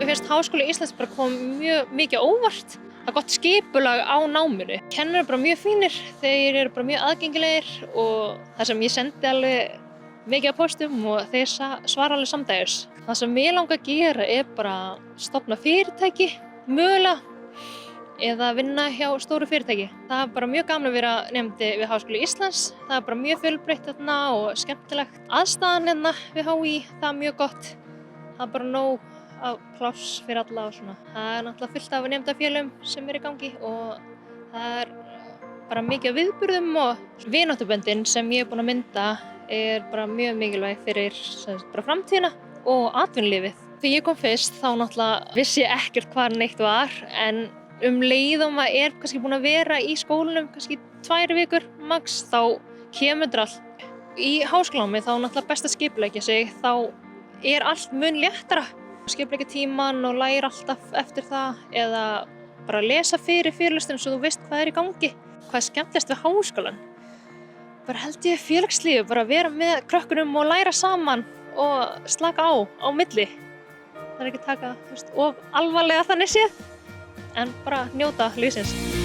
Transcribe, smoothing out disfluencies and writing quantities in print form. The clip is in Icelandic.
Mér finnst Háskóli Íslands bara kom mjög mikið á óvart. Það er gott skipulag á náminu. Kennarar bara mjög fínir, þeir eru bara mjög aðgengilegir og það sem ég sendi alveg mikið af póstum og þeir svara alveg samdægurs. Það sem mig langar að gera er bara að stofna fyrirtæki, mögulega, eða vinna hjá stóru fyrirtæki. Það er bara mjög gaman að vera nemandi við Háskóli Íslands. Það er bara mjög fjölbreytt þarna og skemmtilegt. Aðstaðan hérna við HÍ, það er mjög gott. Það er bara nóg af pláss fyrir alla og svona. Það er náttúrulega fullt af nemendafélögum sem eru í gangi og það er bara mikið af viðburðum og vináttuböndin sem ég er búin að mynda er bara mjög mikilvæg fyrir bara framtíðina og atvinnulífið. Þegar ég kom fyrst þá náttúrulega vissi ég ekkert hvað neitt var en leið og maður er kannski búin að vera í skólanum kannski 2 vikur max þá kemur þetta allt. Í háskólanámi þá náttúrulega best að skipuleggja sig, þá er allt mun léttara. Skipuleggja tímann og læra alltaf eftir það eða bara lesa fyrir fyrirlesturinn svo þú veist hvað er í gangi. Hvað er skemmtilegast við háskólann? Bara held ég félagslífi, bara vera með krökkunum og læra saman og slaka á milli. Það er ekki taka of alvarlega þannig séð, en bara njóta lífsins.